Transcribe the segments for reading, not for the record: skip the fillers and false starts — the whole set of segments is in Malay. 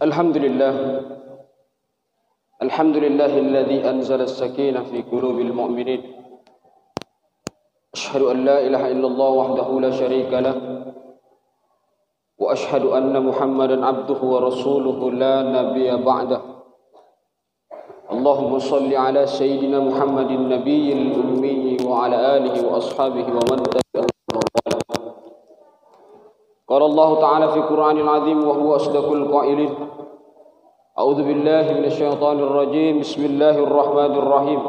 الحمد لله الذي أنزل السكينة في قلوب المؤمنين. أشهد أن لا إله إلا الله وحده لا شريك له، وأشهد أن محمدا عبده ورسوله لا نبي بعده. اللهم صل على سيدنا محمد النبي الأمي وعلى آله وأصحابه ومن تبعهم. قال الله تعالى في القرآن العظيم وهو أصدق القائلين: أعوذ بالله من الشيطان الرجيم. بسم الله الرحمن الرحيم.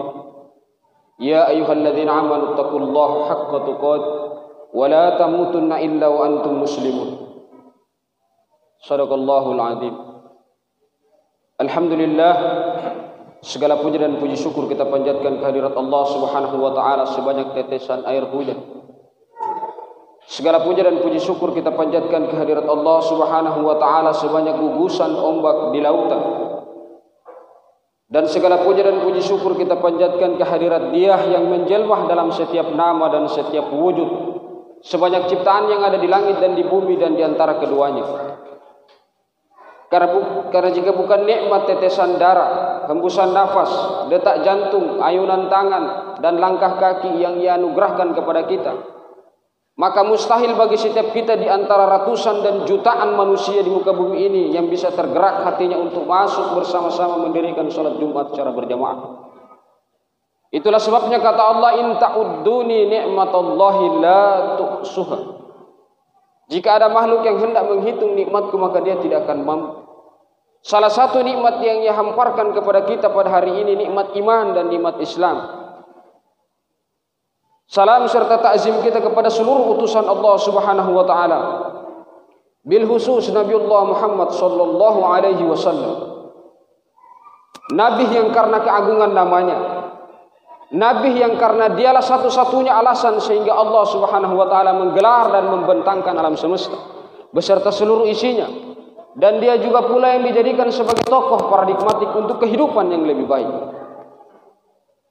يا أيها الذين آمنوا اتقوا الله حق تقاته ولا تموتن إلا وأنتم مسلمون. صدق الله العظيم. Alhamdulillah, segala puji dan puji syukur kita panjatkan kehadirat Allah Subhanahu wa taala sebanyak tetesan air hujan. Segala puji dan puji syukur kita panjatkan kehadirat Allah Subhanahu wa taala sebanyak gugusan ombak di lautan. Dan segala puji dan puji syukur kita panjatkan kehadirat Dia yang menjelma dalam setiap nama dan setiap wujud, sebanyak ciptaan yang ada di langit dan di bumi dan di antara keduanya. Karena jika bukan nikmat tetesan darah, hembusan nafas, detak jantung, ayunan tangan dan langkah kaki yang Ia anugerahkan kepada kita, maka mustahil bagi setiap kita di antara ratusan dan jutaan manusia di muka bumi ini yang bisa tergerak hatinya untuk masuk bersama-sama mendirikan salat Jumat secara berjamaah. Itulah sebabnya kata Allah, in ta'udduni ni'matallahi la tuhsuha. Jika ada makhluk yang hendak menghitung nikmatku, maka dia tidak akan mampu. Salah satu nikmat yang Ia hamparkan kepada kita pada hari ini, nikmat iman dan nikmat Islam. Salam serta takzim kita kepada seluruh utusan Allah Subhanahu wa taala, bil khusus Nabiullah Muhammad sallallahu alaihi wasallam. Nabi yang karena keagungan namanya, nabi yang karena dialah satu-satunya alasan sehingga Allah Subhanahu wa taala menggelar dan membentangkan alam semesta beserta seluruh isinya. Dan dia juga pula yang dijadikan sebagai tokoh paradigmatik untuk kehidupan yang lebih baik.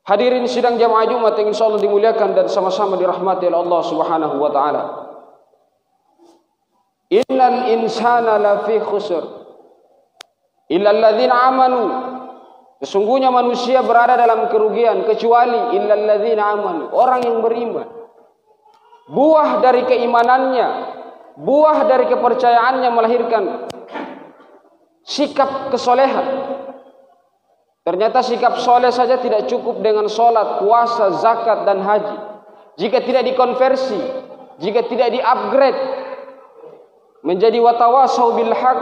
Hadirin sidang jamaah Jumat yang insyaallah dimuliakan dan sama-sama dirahmati oleh Allah Subhanahu wa taala. Innal insana lafi khusr illa alladzina amanu. Sesungguhnya manusia berada dalam kerugian kecuali illa alladzina amanu, orang yang beriman. Buah dari keimanannya, buah dari kepercayaannya melahirkan sikap kesolehan. Ternyata sikap soleh saja tidak cukup dengan solat, puasa, zakat dan haji. Jika tidak dikonversi, jika tidak di-upgrade menjadi watawasau bil haq,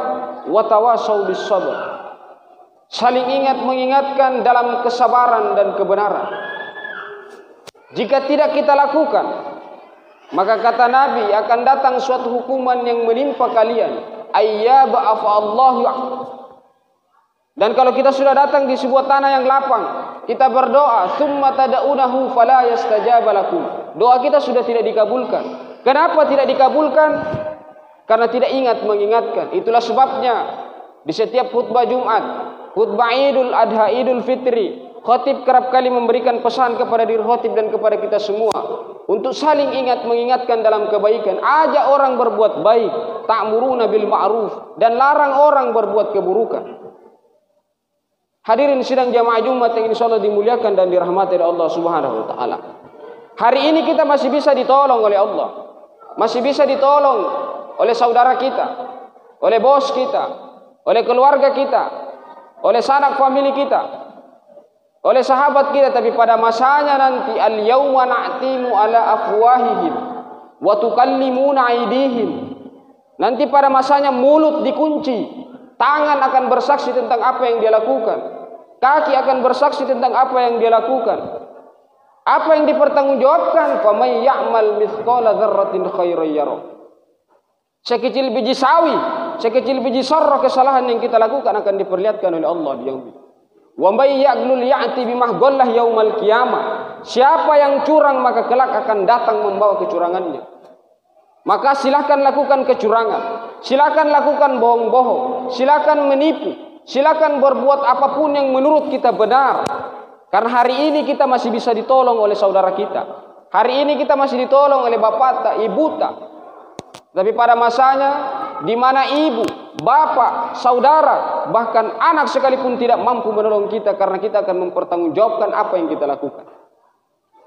watawasau bis sabr. Saling ingat mengingatkan dalam kesabaran dan kebenaran. Jika tidak kita lakukan, maka kata Nabi akan datang suatu hukuman yang menimpa kalian. Ayyaba'afa Allahu. Dan kalau kita sudah datang di sebuah tanah yang lapang, kita berdoa, summa tad'unahu fala yastajaba lakum. Doa kita sudah tidak dikabulkan. Kenapa tidak dikabulkan? Karena tidak ingat mengingatkan. Itulah sebabnya di setiap khutbah Jumat, khutbah Idul Adha, Idul Fitri, khatib kerap kali memberikan pesan kepada diri khatib dan kepada kita semua untuk saling ingat mengingatkan dalam kebaikan. Ajak orang berbuat baik, ta'muruna bil ma'ruf, dan larang orang berbuat keburukan. Hadirin sidang jamaah Jumat yang insyaallah dimuliakan dan dirahmati oleh Allah Subhanahu wa taala. Hari ini kita masih bisa ditolong oleh Allah. Masih bisa ditolong oleh saudara kita, oleh bos kita, oleh keluarga kita, oleh sanak famili kita, oleh sahabat kita. Tapi pada masanya nanti, al-yauma na'timu ala afwahihim wa tukallimuna aydihim. Nanti pada masanya mulut dikunci, tangan akan bersaksi tentang apa yang dia lakukan, kaki akan bersaksi tentang apa yang dia lakukan. Apa yang dipertanggungjawabkan? Faman ya'mal mithqala dzarratin khairan yarah. Sekecil biji sawi, sekecil biji zarrah kesalahan yang kita lakukan akan diperlihatkan oleh Allah di yaumil. Wa may ya'glul ya'ti bimahghallah yaumal qiyamah. Siapa yang curang maka kelak akan datang membawa kecurangannya. Maka silakan lakukan kecurangan, silakan lakukan bohong-bohong, silakan menipu, silakan berbuat apapun yang menurut kita benar. Karena hari ini kita masih bisa ditolong oleh saudara kita. Hari ini kita masih ditolong oleh bapak tak, ibu tak. Tapi pada masanya di mana ibu, bapak, saudara, bahkan anak sekalipun tidak mampu menolong kita karena kita akan mempertanggungjawabkan apa yang kita lakukan.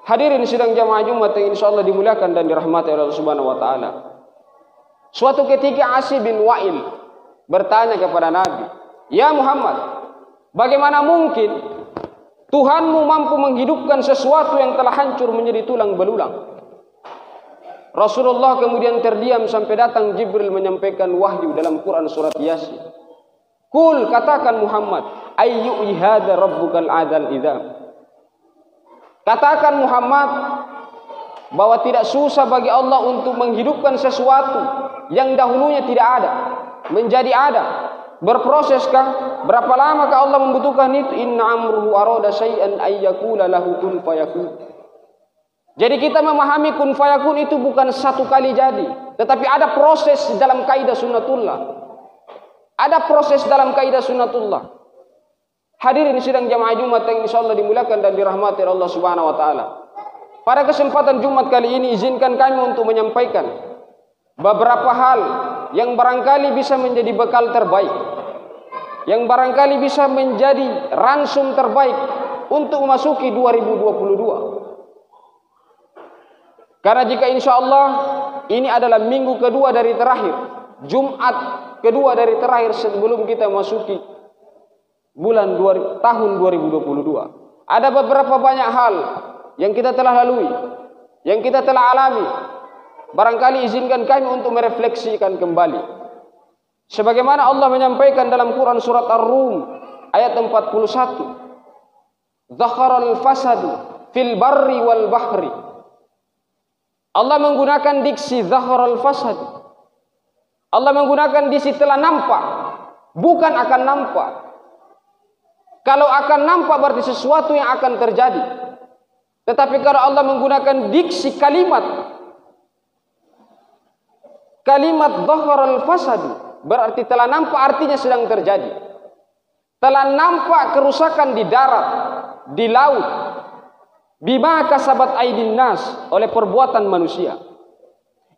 Hadirin sidang jamaah Jumat yang insyaallah dimuliakan dan dirahmati oleh Allah Subhanahu wa taala. Suatu ketika Asi bin Wa'il bertanya kepada Nabi, "Ya Muhammad, bagaimana mungkin Tuhanmu mampu menghidupkan sesuatu yang telah hancur menjadi tulang belulang?" Rasulullah kemudian terdiam sampai datang Jibril menyampaikan wahyu dalam Quran surat Yasin. Kul, katakan Muhammad, ayyu'i hadza rabbukal adal idzam. Katakan Muhammad bahwa tidak susah bagi Allah untuk menghidupkan sesuatu yang dahulunya tidak ada menjadi ada. Berproseskah? Berapa lamakah Allah membutuhkan itu? Inna amruhu arada syai'an ayyakula lahu kun fayakun. Jadi kita memahami kun fayakun itu bukan satu kali jadi, tetapi ada proses dalam kaidah sunnatullah. Ada proses dalam kaidah sunnatullah. Hadirin sidang jamaah Jumat yang insyaallah dimuliakan dan dirahmati Allah Subhanahu wa taala. Pada kesempatan Jumat kali ini izinkan kami untuk menyampaikan beberapa hal yang barangkali bisa menjadi bekal terbaik, yang barangkali bisa menjadi ransum terbaik untuk memasuki 2022. Karena jika insya Allah ini adalah minggu kedua dari terakhir, Jumat kedua dari terakhir sebelum kita memasuki tahun 2022. Ada beberapa banyak hal yang kita telah lalui, yang kita telah alami. Barangkali izinkan kami untuk merefleksikan kembali. Sebagaimana Allah menyampaikan dalam Quran surat Ar-Rum ayat 41. Zakharal fasadu fil barri wal bahri. Allah menggunakan diksi zaharal fasad. Allah menggunakan diksi telah nampak, bukan akan nampak. Kalau akan nampak berarti sesuatu yang akan terjadi. Tetapi kalau Allah menggunakan diksi kalimat zaharal fasad, berarti telah nampak artinya sedang terjadi. Telah nampak kerusakan di darat, di laut, bima kasabat aidin nas, oleh perbuatan manusia.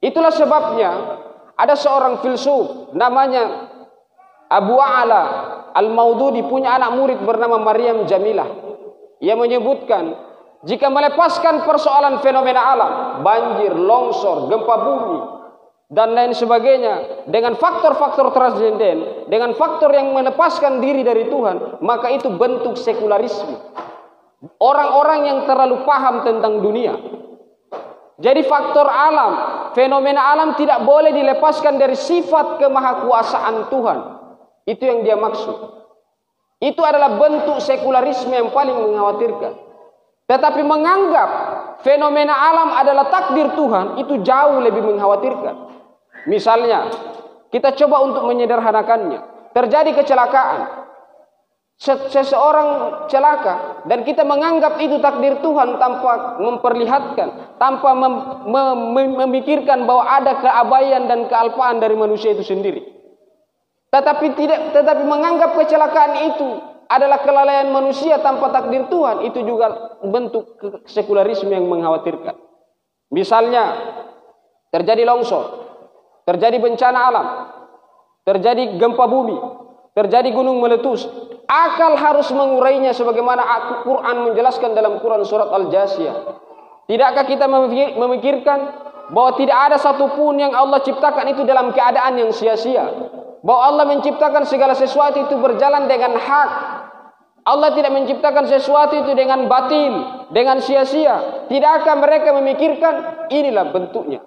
Itulah sebabnya ada seorang filsuf namanya Abu A'la Al-Maududi punya anak murid bernama Maryam Jamilah. Ia menyebutkan jika melepaskan persoalan fenomena alam, banjir, longsor, gempa bumi dan lain sebagainya dengan faktor-faktor transenden, dengan faktor yang melepaskan diri dari Tuhan, maka itu bentuk sekularisme. Orang-orang yang terlalu paham tentang dunia. Jadi faktor alam, fenomena alam tidak boleh dilepaskan dari sifat kemahakuasaan Tuhan. Itu yang dia maksud. Itu adalah bentuk sekularisme yang paling mengkhawatirkan. Tetapi menganggap fenomena alam adalah takdir Tuhan, itu jauh lebih mengkhawatirkan. Misalnya, kita coba untuk menyederhanakannya. Terjadi kecelakaan. Seseorang celaka dan kita menganggap itu takdir Tuhan tanpa memperlihatkan, tanpa memikirkan bahwa ada keabaian dan kealpaan dari manusia itu sendiri. Tetapi menganggap kecelakaan itu adalah kelalaian manusia tanpa takdir Tuhan, itu juga bentuk sekularisme yang mengkhawatirkan. Misalnya terjadi longsor, terjadi bencana alam, terjadi gempa bumi, terjadi gunung meletus. Akal harus mengurainya sebagaimana Al-Quran menjelaskan dalam Quran surat Al-Jasiyah. Tidakkah kita memikirkan bahwa tidak ada satupun yang Allah ciptakan itu dalam keadaan yang sia-sia? Bahwa Allah menciptakan segala sesuatu itu berjalan dengan hak. Allah tidak menciptakan sesuatu itu dengan batil, dengan sia-sia. Tidakkah mereka memikirkan? Inilah bentuknya.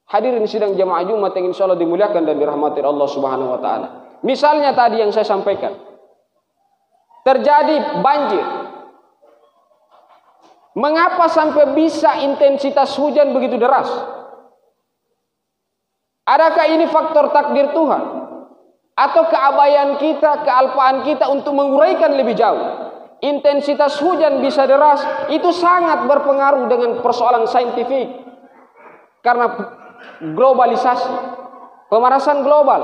Hadirin sidang jamaah Jumat yang insyaallah dimuliakan dan dirahmati Allah Subhanahu wa taala. Misalnya tadi yang saya sampaikan, terjadi banjir. Mengapa sampai bisa intensitas hujan begitu deras? Adakah ini faktor takdir Tuhan? Atau keabaian kita, kealpaan kita untuk menguraikan lebih jauh? Intensitas hujan bisa deras, itu sangat berpengaruh dengan persoalan saintifik. Karena globalisasi, pemanasan global,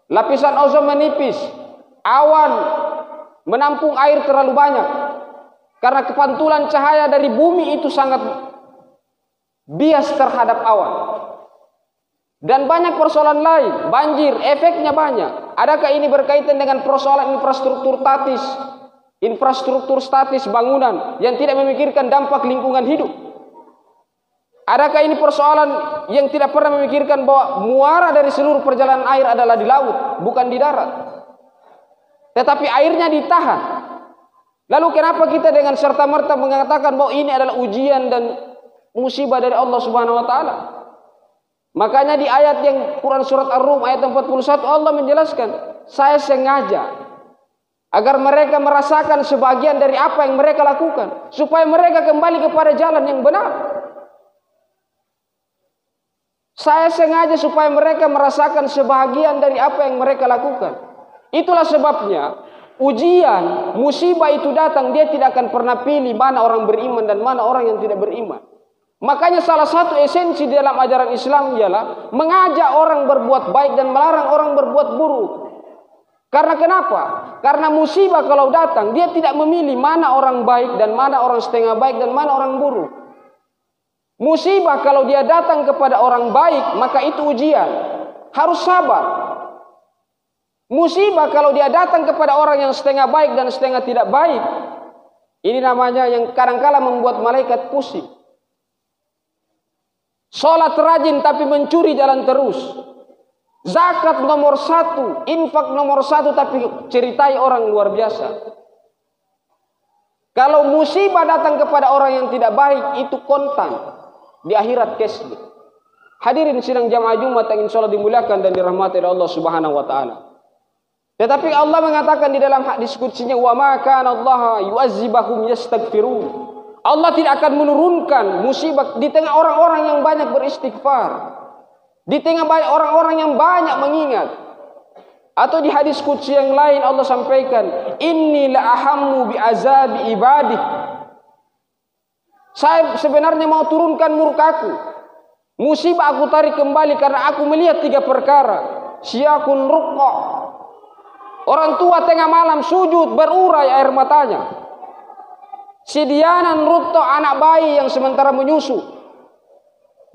lapisan ozon menipis, awan menampung air terlalu banyak. Karena kepantulan cahaya dari bumi itu sangat bias terhadap awan. Dan banyak persoalan lain, banjir, efeknya banyak. Adakah ini berkaitan dengan persoalan infrastruktur statis bangunan yang tidak memikirkan dampak lingkungan hidup? Adakah ini persoalan yang tidak pernah memikirkan bahwa muara dari seluruh perjalanan air adalah di laut, bukan di darat, tetapi airnya ditahan? Lalu kenapa kita dengan serta-merta mengatakan bahwa ini adalah ujian dan musibah dari Allah Subhanahu wa taala? Makanya di ayat yang Quran surat Ar-Rum ayat 41 Allah menjelaskan, saya sengaja agar mereka merasakan sebagian dari apa yang mereka lakukan, supaya mereka kembali kepada jalan yang benar. Saya sengaja supaya mereka merasakan sebahagian dari apa yang mereka lakukan. Itulah sebabnya ujian, musibah itu datang, dia tidak akan pernah pilih mana orang beriman dan mana orang yang tidak beriman. Makanya salah satu esensi dalam ajaran Islam ialah mengajak orang berbuat baik dan melarang orang berbuat buruk. Karena kenapa? Karena musibah kalau datang, dia tidak memilih mana orang baik dan mana orang setengah baik dan mana orang buruk. Musibah kalau dia datang kepada orang baik, maka itu ujian. Harus sabar. Musibah kalau dia datang kepada orang yang setengah baik dan setengah tidak baik, ini namanya yang kadang-kala membuat malaikat pusing. Sholat rajin tapi mencuri jalan terus. Zakat nomor 1, infak nomor 1 tapi ceritai orang luar biasa. Kalau musibah datang kepada orang yang tidak baik, itu kontan. Di akhirat kesli. Hadirin sidang jamaah Jumat yang insyaallah dimuliakan dan dirahmati oleh Allah Subhanahu wa taala. Tetapi Allah mengatakan di dalam hadis qudsinya, wa ma kana Allah yu'azzibahum yastaghfirun. Allah tidak akan menurunkan musibah di tengah orang-orang yang banyak beristighfar, di tengah banyak orang-orang yang banyak mengingat. Atau di hadis qudsi yang lain Allah sampaikan, inni la ahammu bi azabi ibadih. Saya sebenarnya mau turunkan murkaku. Musibah aku tarik kembali karena aku melihat 3 perkara. Syakun rukqa. Orang tua tengah malam sujud berurai air matanya. Sidyanan rutto, anak bayi yang sementara menyusu.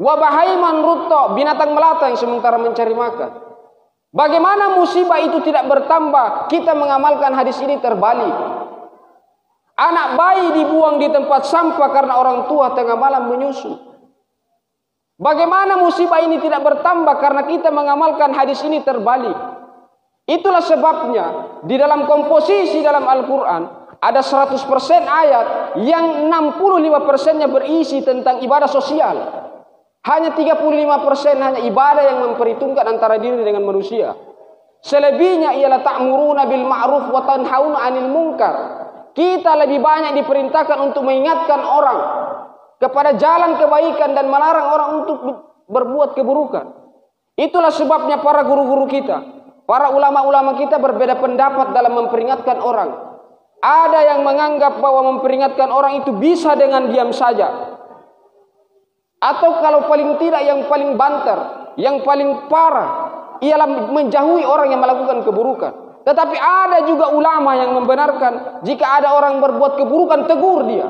Wabahaiman rutto, binatang melata yang sementara mencari makan. Bagaimana musibah itu tidak bertambah? Kita mengamalkan hadis ini terbalik. Anak bayi dibuang di tempat sampah karena orang tua tengah malam menyusu. Bagaimana musibah ini tidak bertambah karena kita mengamalkan hadis ini terbalik? Itulah sebabnya di dalam komposisi dalam Al-Quran ada 100% ayat yang 65%-nya berisi tentang ibadah sosial. Hanya 35% hanya ibadah yang memperhitungkan antara diri dengan manusia. Selebihnya ialah ta'muruna bil ma'ruf wa tanhauna 'anil munkar. Kita lebih banyak diperintahkan untuk mengingatkan orang kepada jalan kebaikan dan melarang orang untuk berbuat keburukan. Itulah sebabnya para guru-guru kita, para ulama-ulama kita berbeda pendapat dalam memperingatkan orang. Ada yang menganggap bahwa memperingatkan orang itu bisa dengan diam saja. Atau kalau paling tidak yang paling banter, yang paling parah ialah menjauhi orang yang melakukan keburukan. Tetapi ada juga ulama yang membenarkan jika ada orang berbuat keburukan, tegur dia,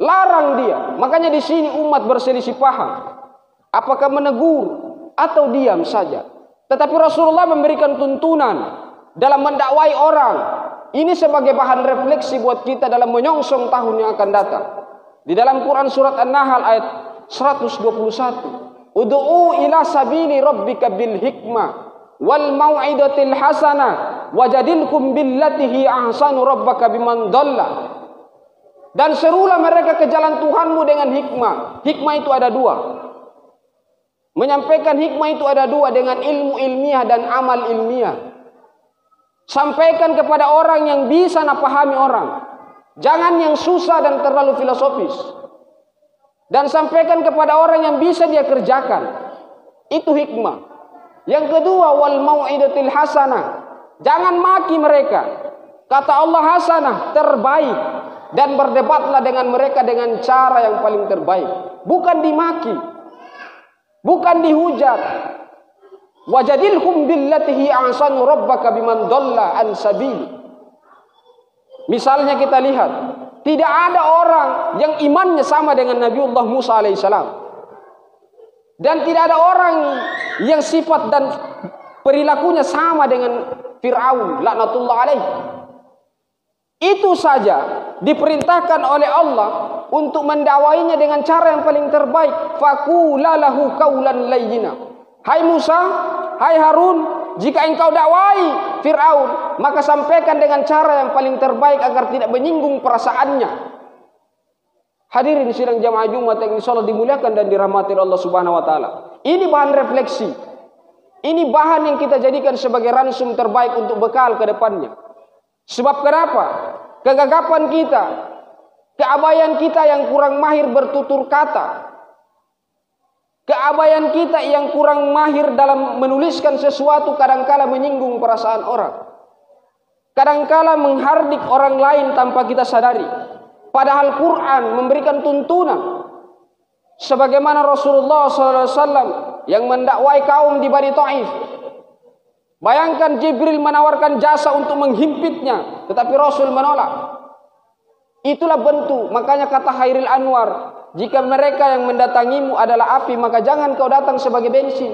larang dia. Makanya di sini umat berselisih paham, apakah menegur atau diam saja. Tetapi Rasulullah memberikan tuntunan dalam mendakwai orang. Ini sebagai bahan refleksi buat kita dalam menyongsong tahun yang akan datang. Di dalam Quran surat An-Nahl ayat 121, ud'u ila sabili rabbika bil hikmah wal mau'idatil hasanah wajadilkum billatihi ahsanu rabbaka biman dhalla. Dan serulah mereka ke jalan Tuhanmu dengan hikmah. Hikmah itu ada 2. Menyampaikan hikmah itu ada 2, dengan ilmu ilmiah dan amal ilmiah. Sampaikan kepada orang yang bisa napahami orang. Jangan yang susah dan terlalu filosofis. Dan sampaikan kepada orang yang bisa dia kerjakan. Itu hikmah. Yang kedua, wal mau'idatil hasanah. Jangan maki mereka. Kata Allah hasanah, terbaik. Dan berdebatlah dengan mereka dengan cara yang paling terbaik. Bukan dimaki. Bukan dihujat. Wajadilhum billatihi ahsanu rabbaka biman dhalla an sabil. Misalnya kita lihat, tidak ada orang yang imannya sama dengan Nabiullah Musa alaihissalam. Dan tidak ada orang yang sifat dan perilakunya sama dengan Fir'aun laknatullah alaih. Itu saja diperintahkan oleh Allah untuk mendakwainya dengan cara yang paling terbaik. Faqula lahu qaulan layyina. Hai Musa, hai Harun, jika engkau dakwai Fir'aun, maka sampaikan dengan cara yang paling terbaik agar tidak menyinggung perasaannya. Hadirin sidang jamaah Jumat yang insyaallah dimuliakan dan dirahmati Allah Subhanahu wa taala. Ini bahan refleksi. Ini bahan yang kita jadikan sebagai ransum terbaik untuk bekal ke depannya. Sebab kenapa? Kegagapan kita, keabayan kita yang kurang mahir bertutur kata, keabayan kita yang kurang mahir dalam menuliskan sesuatu kadangkala menyinggung perasaan orang. Kadangkala menghardik orang lain tanpa kita sadari. Padahal Quran memberikan tuntunan. Sebagaimana Rasulullah SAW yang mendakwai kaum di Bani Taif. Bayangkan Jibril menawarkan jasa untuk menghimpitnya, tetapi Rasul menolak. Itulah bentuk, makanya kata Khairil Anwar, jika mereka yang mendatangimu adalah api, maka jangan kau datang sebagai bensin.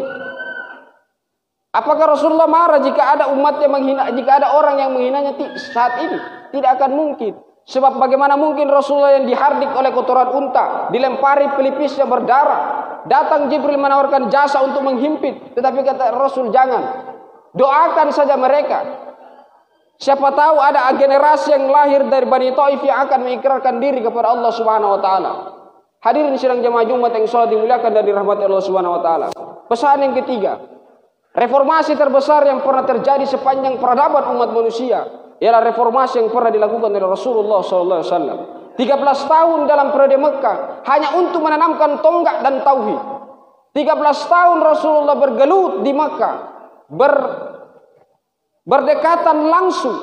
Apakah Rasulullah marah jika ada umat yang menghina, jika ada orang yang menghinanya saat ini? Tidak akan mungkin. Sebab bagaimana mungkin Rasulullah yang dihardik oleh kotoran unta, dilempari pelipisnya berdarah, datang Jibril menawarkan jasa untuk menghimpit, tetapi kata Rasul jangan. Doakan saja mereka. Siapa tahu ada generasi yang lahir dari Bani Taif yang akan mengikrarkan diri kepada Allah Subhanahu wa taala. Hadirin sidang jamaah Jumat yang insyaallah dimuliakan dan dirahmati Allah Subhanahu wa taala. Pesan yang ketiga, reformasi terbesar yang pernah terjadi sepanjang peradaban umat manusia ialah reformasi yang pernah dilakukan oleh Rasulullah sallallahu alaihi wasallam. 13 tahun dalam periode Mekah hanya untuk menanamkan tonggak dan tauhid. 13 tahun Rasulullah bergelut di Mekah, berdekatan langsung,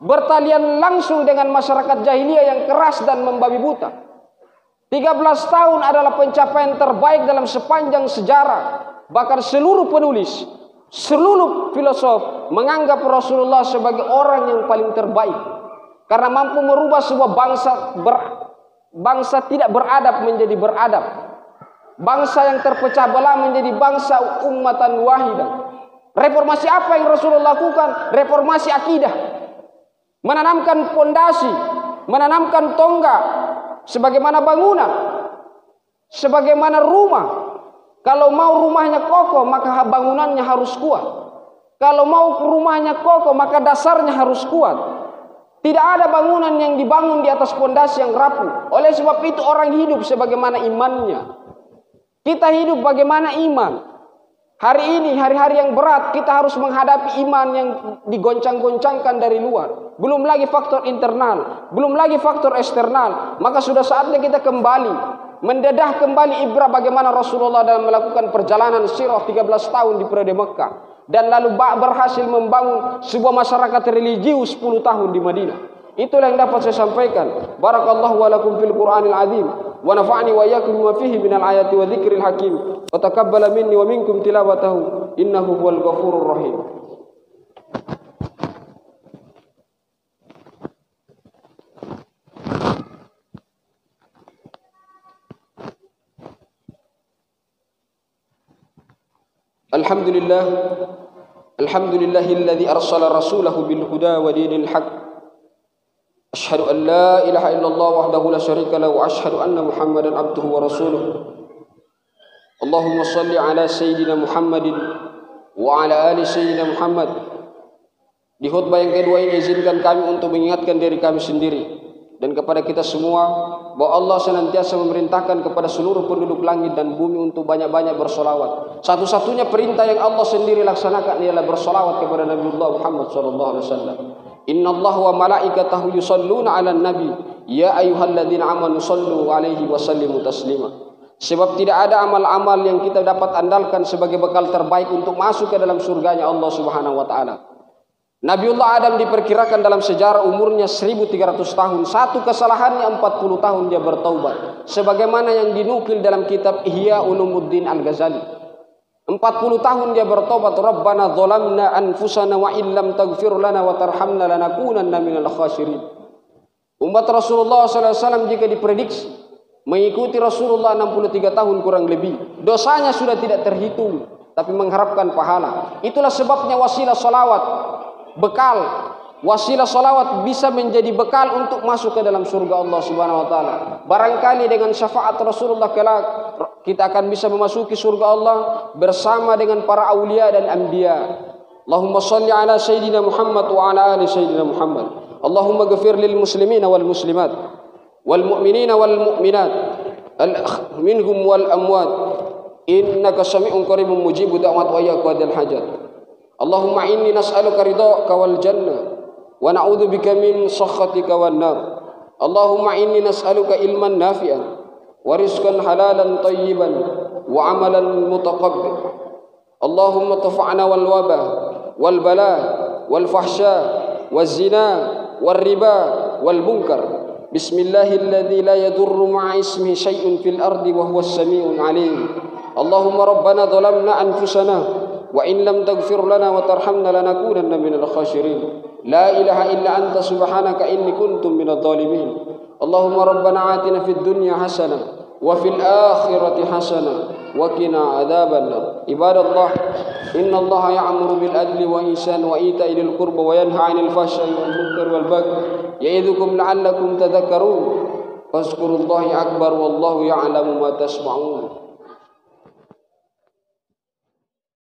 bertalian langsung dengan masyarakat jahiliyah yang keras dan membabi buta. 13 tahun adalah pencapaian terbaik dalam sepanjang sejarah. Bahkan seluruh penulis, seluruh filosof menganggap Rasulullah sebagai orang yang paling terbaik. Karena mampu merubah sebuah bangsa tidak beradab menjadi beradab. Bangsa yang terpecah belah menjadi bangsa ummatan wahidah. Reformasi apa yang Rasulullah lakukan? Reformasi akidah. Menanamkan fondasi, menanamkan tonggak sebagaimana bangunan, sebagaimana rumah. Kalau mau rumahnya kokoh, maka bangunannya harus kuat. Kalau mau rumahnya kokoh, maka dasarnya harus kuat. Tidak ada bangunan yang dibangun di atas fondasi yang rapuh. Oleh sebab itu orang hidup sebagaimana imannya. Kita hidup bagaimana iman. Hari ini, hari-hari yang berat, kita harus menghadapi iman yang digoncang-goncangkan dari luar. Belum lagi faktor internal, belum lagi faktor eksternal. Maka sudah saatnya kita kembali, mendedah kembali ibrah bagaimana Rasulullah dalam melakukan perjalanan sirah 13 tahun di periode Mekah. Dan lalu berhasil membangun sebuah masyarakat religius 10 tahun di Madinah. Itulah yang dapat saya sampaikan. Barakallahu wa lakum fil Qur'anil azim. Wa nafa'ani wa iyyakum bima fihi minal ayati wa dzikril hakim. Wa taqabbala minni wa minkum tilawatahu. Innahu huwal ghafurur rahim. Alhamdulillah. Alhamdulillahilladzi arsala rasulahu bil huda wa dinil haqq. Asyhadu an la ilaha illallah wahdahu la syarika lahu wa asyhadu anna Muhammadan abduhu wa rasuluh. Allahumma shalli ala sayyidina Muhammadin wa ala ali sayyidina Muhammad. Di khutbah yang kedua ini izinkan kami untuk mengingatkan diri kami sendiri dan kepada kita semua bahwa Allah senantiasa memerintahkan kepada seluruh penduduk langit dan bumi untuk banyak-banyak bersolawat. Satu-satunya perintah yang Allah sendiri laksanakan ialah bersolawat kepada Nabiullah Muhammad sallallahu alaihi wasallam. Inna Allah wa malaikatahu yusalluna 'alan nabi ya ayyuhalladzina amanu sallu 'alaihi wa sallimu taslima. Sebab tidak ada amal-amal yang kita dapat andalkan sebagai bekal terbaik untuk masuk ke dalam surganya Allah Subhanahu wa taala. Nabiullah Adam diperkirakan dalam sejarah umurnya 1300 tahun. Satu kesalahannya 40 tahun dia bertaubat. Sebagaimana yang dinukil dalam kitab Ihya Ulumuddin Al-Ghazali. 40 tahun dia bertobat. Rabbana zalamna anfusana wa illam taghfir lana wa tarhamna lanakunanna minal khasirin. Umat Rasulullah SAW jika diprediksi mengikuti Rasulullah 63 tahun kurang lebih, dosanya sudah tidak terhitung. tapi mengharapkan pahala. Itulah sebabnya wasilah salawat, bekal. Wasilah salawat bisa menjadi bekal untuk masuk ke dalam surga Allah Subhanahu wa taala. Barangkali dengan syafaat Rasulullah kelak kita akan bisa memasuki surga Allah bersama dengan para aulia dan anbiya. Allahumma shalli ala sayyidina Muhammad wa ala ali sayyidina Muhammad. Allahumma ghfir lil muslimina wal muslimat wal mu'minina wal mu'minat minhum wal amwat innaka sami'un qaribun mujibud da'wat wa ya qadil hajat. Allahumma inni nas'aluka ridhaka wal jannah wa na'udzu bika min sakhatika wan nar. Allahumma inni nas'aluka ilman nafi'an wa rizqan halalan tayyiban wa amalan mutaqabbal. Allahumma tafa'na wal waba wal bala wal fahsya waz zina wal riba wal munkar. Bismillahilladzi la yadurru ma'a ismihi syai'un fil ardi wa huwas samiul alim. Allahumma rabbana dhalamna anfusana wa in lam taghfir lana wa tarhamna lanakunanna minal khasirin. La ilaha illa anta subhanaka inni kuntum minadh dhalimin. Allahumma rabbana atina fid dunya hasanah wa fil akhirati hasanah wa qina adzabannar. Ibadallah, innallaha ya'muru bil adli wa ihsan wa ita'i dzil qurba wa yanha 'anil fahsya'i wal munkari wal baghi ya'idzukum la'allakum tadhakkarun. Fazkurullaha akbar wallahu ya'lamu ma tasma'un.